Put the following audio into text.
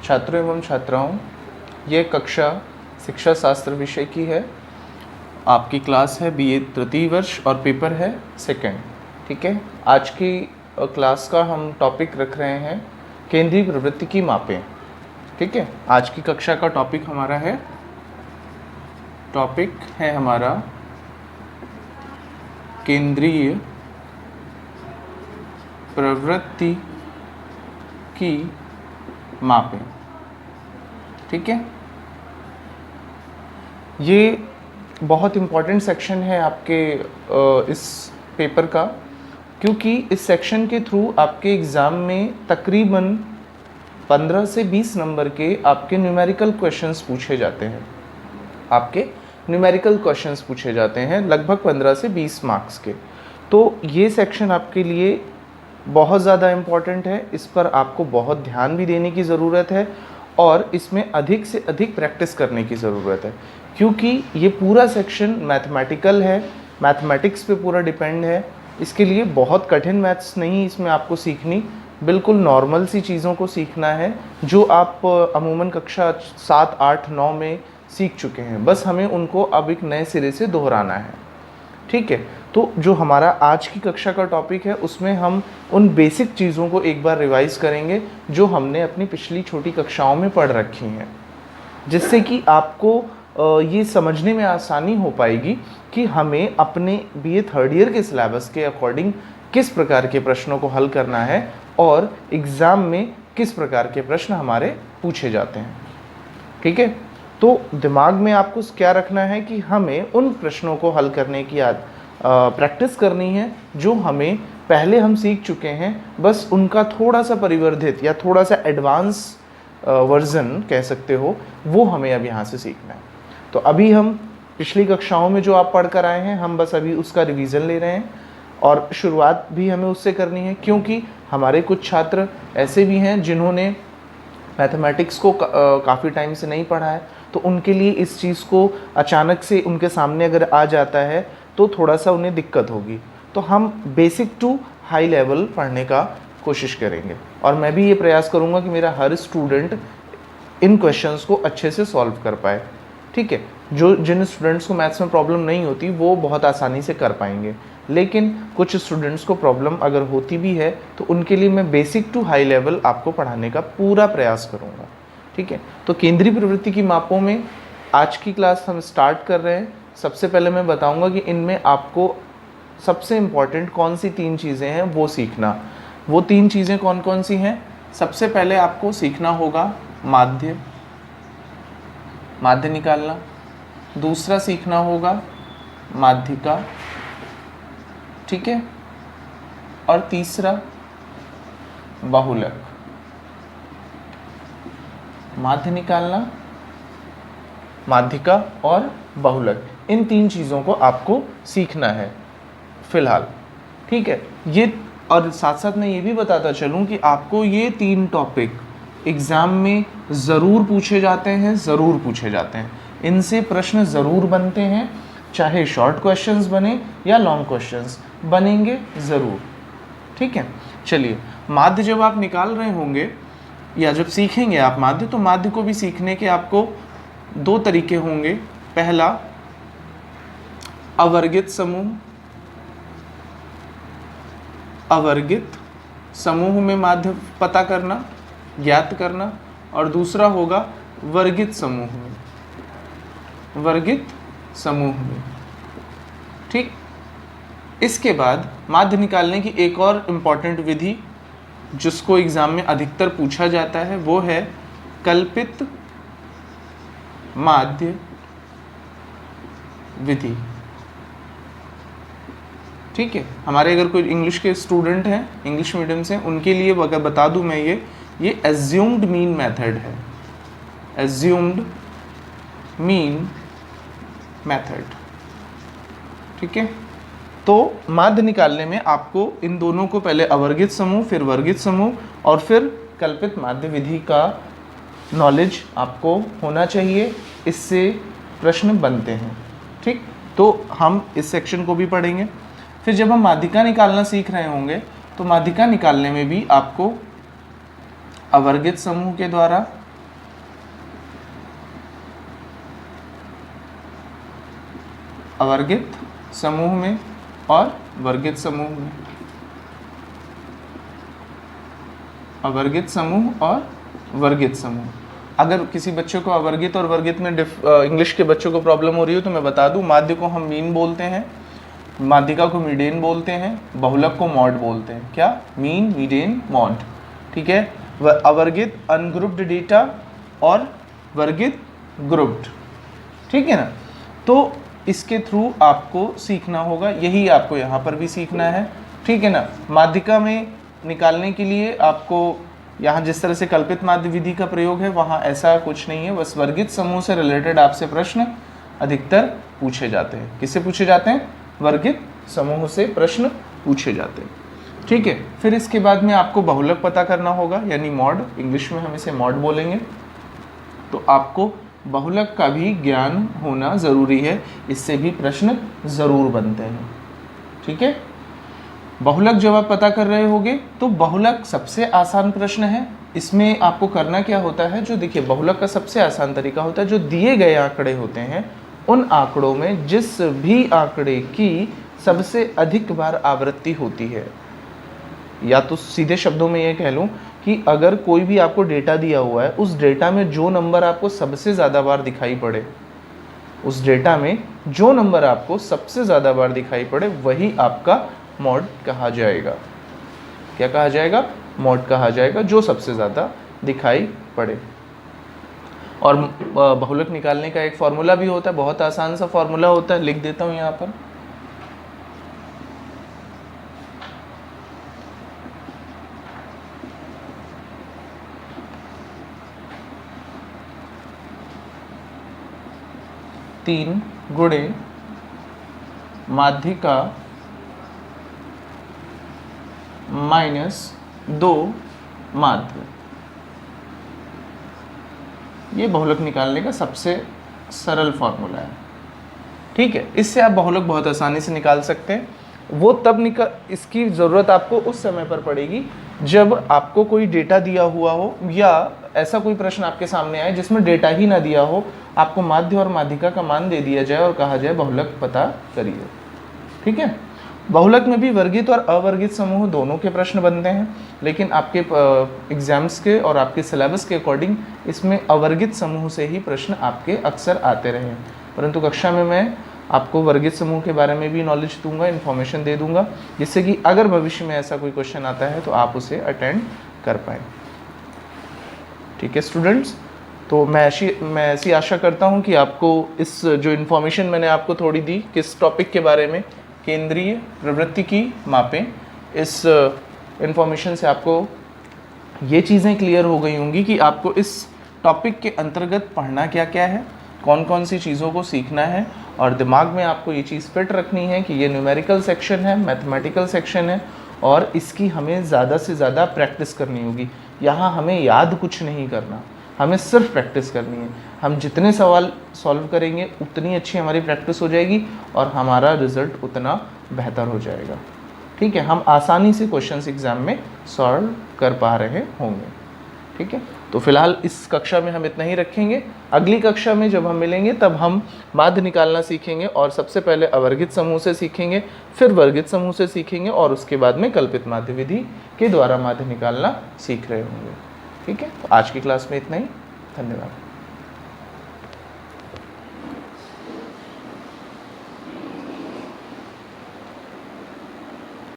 छात्रों एवं छात्राओं, ये कक्षा शिक्षा शास्त्र विषय की है। आपकी क्लास है बीए तृतीय वर्ष और पेपर है सेकंड। ठीक है, आज की क्लास का हम टॉपिक रख रहे हैं केंद्रीय प्रवृत्ति की मापें। ठीक है, आज की कक्षा का टॉपिक हमारा केंद्रीय प्रवृत्ति की मापें। ठीक है, ये बहुत इम्पॉर्टेंट सेक्शन है आपके इस पेपर का, क्योंकि इस सेक्शन के थ्रू आपके एग्ज़ाम में तकरीबन 15 से 20 नंबर के आपके न्यूमेरिकल क्वेश्चंस पूछे जाते हैं। लगभग 15 से 20 मार्क्स के। तो ये सेक्शन आपके लिए बहुत ज़्यादा इम्पॉर्टेंट है। इस पर आपको बहुत ध्यान भी देने की ज़रूरत है और इसमें अधिक से अधिक प्रैक्टिस करने की ज़रूरत है, क्योंकि ये पूरा सेक्शन मैथमेटिकल है, मैथमेटिक्स पे पूरा डिपेंड है। इसके लिए बहुत कठिन मैथ्स नहीं इसमें आपको सीखनी, बिल्कुल नॉर्मल सी चीज़ों को सीखना है जो आप अमूमन कक्षा 7, 8, 9 में सीख चुके हैं। बस हमें उनको अब एक नए सिरे से दोहराना है। ठीक है, तो जो हमारा आज की कक्षा का टॉपिक है उसमें हम उन बेसिक चीज़ों को एक बार रिवाइज़ करेंगे जो हमने अपनी पिछली छोटी कक्षाओं में पढ़ रखी हैं, जिससे कि आपको ये समझने में आसानी हो पाएगी कि हमें अपने बीए थर्ड ईयर के सिलेबस के अकॉर्डिंग किस प्रकार के प्रश्नों को हल करना है और एग्ज़ाम में किस प्रकार के प्रश्न हमारे पूछे जाते हैं। ठीक है, तो दिमाग में आपको क्या रखना है कि हमें उन प्रश्नों को हल करने की प्रैक्टिस करनी है जो हमें पहले हम सीख चुके हैं, बस उनका थोड़ा सा परिवर्धित या थोड़ा सा एडवांस वर्जन कह सकते हो, वो हमें अब यहाँ से सीखना है। तो अभी हम पिछली कक्षाओं में जो आप पढ़ कर आए हैं, हम बस अभी उसका रिवीजन ले रहे हैं और शुरुआत भी हमें उससे करनी है, क्योंकि हमारे कुछ छात्र ऐसे भी हैं जिन्होंने मैथमेटिक्स को काफ़ी टाइम से नहीं पढ़ा है, तो उनके लिए इस चीज़ को अचानक से उनके सामने अगर आ जाता है तो थोड़ा सा उन्हें दिक्कत होगी। तो हम बेसिक टू हाई लेवल पढ़ने का कोशिश करेंगे और मैं भी ये प्रयास करूँगा कि मेरा हर स्टूडेंट इन क्वेश्चंस को अच्छे से सॉल्व कर पाए। ठीक है, जिन स्टूडेंट्स को मैथ्स में प्रॉब्लम नहीं होती वो बहुत आसानी से कर पाएंगे, लेकिन कुछ स्टूडेंट्स को प्रॉब्लम अगर होती भी है तो उनके लिए मैं बेसिक टू हाई लेवल आपको पढ़ाने का पूरा प्रयास करूँगा। ठीक है, तो केंद्रीय प्रवृत्ति की मापों में आज की क्लास हम स्टार्ट कर रहे हैं। सबसे पहले मैं बताऊंगा कि इनमें आपको सबसे इम्पॉर्टेंट कौन सी 3 चीज़ें हैं वो सीखना। वो 3 चीज़ें कौन कौन सी हैं? सबसे पहले आपको सीखना होगा माध्य निकालना, दूसरा सीखना होगा माध्यिका, ठीक है, और तीसरा बाहुलक। माध्य निकालना, माध्यिका और बाहुलक, इन 3 चीज़ों को आपको सीखना है फिलहाल। ठीक है, ये और साथ साथ मैं ये भी बताता चलूँ कि आपको ये 3 टॉपिक एग्ज़ाम में ज़रूर पूछे जाते हैं, इनसे प्रश्न ज़रूर बनते हैं, चाहे शॉर्ट क्वेश्चंस बने या लॉन्ग क्वेश्चंस बनेंगे ज़रूर। ठीक है, चलिए, माध्य जब आप निकाल रहे होंगे या जब सीखेंगे आप माध्य, तो माध्य को भी सीखने के आपको 2 तरीके होंगे। पहला, अवर्गित समूह में माध्य पता करना, ज्ञात करना, और दूसरा होगा वर्गित समूह में। ठीक, इसके बाद माध्य निकालने की एक और इम्पॉर्टेंट विधि जिसको एग्जाम में अधिकतर पूछा जाता है वो है कल्पित माध्य विधि। ठीक है, हमारे अगर कोई इंग्लिश के स्टूडेंट हैं, इंग्लिश मीडियम से, उनके लिए अगर बता दूं मैं ये एज्यूम्ड मीन मेथड है, एज्यूम्ड मीन मेथड। ठीक है, तो माध्य निकालने में आपको इन दोनों को, पहले अवर्गित समूह, फिर वर्गित समूह और फिर कल्पित माध्य विधि का नॉलेज आपको होना चाहिए, इससे प्रश्न बनते हैं। ठीक, तो हम इस सेक्शन को भी पढ़ेंगे। फिर जब हम माध्यिका निकालना सीख रहे होंगे तो माध्यिका निकालने में भी आपको अवर्गित समूह के द्वारा अवर्गित समूह में और वर्गित समूह में, अवर्गित समूह और वर्गित समूह। अगर किसी बच्चे को अवर्गित और वर्गित में इंग्लिश के बच्चों को प्रॉब्लम हो रही हो तो मैं बता दूं, माध्य को हम मीन बोलते हैं, माध्यिका को मीडेन बोलते हैं, बहुलक को मॉड बोलते हैं। क्या? Mean, median, mode. ठीक है। अवर्गित अनग्रुप्ड डेटा और वर्गित ग्रुप्ड। ठीक है ना। तो इसके थ्रू आपको सीखना होगा, यही आपको यहाँ पर भी सीखना है। ठीक है ना। माध्यिका में निकालने के लिए आपको यहाँ जिस तरह से कल्पित माध्य विधि का प्रयोग है वहाँ ऐसा कुछ नहीं है। बस वर्गित समूह से रिलेटेड आपसे प्रश्न अधिकतर पूछे जाते हैं। किससे पूछे जाते हैं? वर्गित समूह से प्रश्न पूछे जाते हैं। ठीक है। फिर इसके बाद में आपको बहुलक पता करना होगा, यानी मॉड, इंग्लिश में हम इसे मॉड बोलेंगे। तो आपको बहुलक का भी ज्ञान होना ज़रूरी है, इससे भी प्रश्न ज़रूर बनते हैं। ठीक है। बहुलक जब आप पता कर रहे होगे तो बहुलक सबसे आसान प्रश्न है। इसमें आपको करना क्या होता है, जो देखिए बहुलक का सबसे आसान तरीका होता है, जो दिए गए आंकड़े होते हैं उन आंकड़ों में जिस भी आंकड़े की सबसे अधिक बार आवृत्ति होती है, या तो सीधे शब्दों में ये कह लूँ कि अगर कोई भी आपको डेटा दिया हुआ है, उस डेटा में जो नंबर आपको सबसे ज़्यादा बार दिखाई पड़े, उस डेटा में जो नंबर आपको सबसे ज़्यादा बार दिखाई पड़े वही आपका मॉड कहा जाएगा। क्या कहा जाएगा? मॉड कहा जाएगा, जो सबसे ज़्यादा दिखाई पड़े। और बहुलक निकालने का एक फॉर्मूला भी होता है, बहुत आसान सा फॉर्मूला होता है, लिख देता हूँ यहाँ पर। तीन गुणे माध्यिका माइनस 2 माध्य, ये बहुलक निकालने का सबसे सरल फॉर्मूला है। ठीक है। इससे आप बहुलक बहुत आसानी से निकाल सकते हैं। वो तब इसकी ज़रूरत आपको उस समय पर पड़ेगी जब आपको कोई डेटा दिया हुआ हो, या ऐसा कोई प्रश्न आपके सामने आए जिसमें डेटा ही ना दिया हो, आपको माध्य और माध्यिका का मान दे दिया जाए और कहा जाए बहुलक पता करिए। ठीक है। बहुलक में भी वर्गित और अवर्गित समूह दोनों के प्रश्न बनते हैं, लेकिन आपके एग्जाम्स के और आपके सिलेबस के अकॉर्डिंग इसमें अवर्गित समूह से ही प्रश्न आपके अक्सर आते रहे हैं। परंतु कक्षा में मैं आपको वर्गित समूह के बारे में भी नॉलेज दूंगा, इन्फॉर्मेशन दे दूंगा, जिससे कि अगर भविष्य में ऐसा कोई क्वेश्चन आता है तो आप उसे अटेंड कर पाएँ। ठीक है स्टूडेंट्स। तो मैं ऐसी आशा करता हूँ कि आपको इस जो इन्फॉर्मेशन मैंने आपको थोड़ी दी किस टॉपिक के बारे में, केंद्रीय प्रवृत्ति की मापें, इस इन्फॉर्मेशन से आपको ये चीज़ें क्लियर हो गई होंगी कि आपको इस टॉपिक के अंतर्गत पढ़ना क्या क्या है, कौन कौन सी चीज़ों को सीखना है, और दिमाग में आपको ये चीज़ फिट रखनी है कि ये न्यूमेरिकल सेक्शन है, मैथमेटिकल सेक्शन है, और इसकी हमें ज़्यादा से ज़्यादा प्रैक्टिस करनी होगी। यहाँ हमें याद कुछ नहीं करना, हमें सिर्फ प्रैक्टिस करनी है। हम जितने सवाल सॉल्व करेंगे उतनी अच्छी हमारी प्रैक्टिस हो जाएगी और हमारा रिजल्ट उतना बेहतर हो जाएगा। ठीक है। हम आसानी से क्वेश्चंस एग्जाम में सॉल्व कर पा रहे होंगे। ठीक है। तो फिलहाल इस कक्षा में हम इतना ही रखेंगे। अगली कक्षा में जब हम मिलेंगे तब हम माध्य निकालना सीखेंगे, और सबसे पहले अवर्गित समूह से सीखेंगे, फिर वर्गित समूह से सीखेंगे, और उसके बाद में कल्पित माध्य विधि के द्वारा माध्य निकालना सीख रहे होंगे। ठीक है। तो आज की क्लास में इतना ही। धन्यवाद।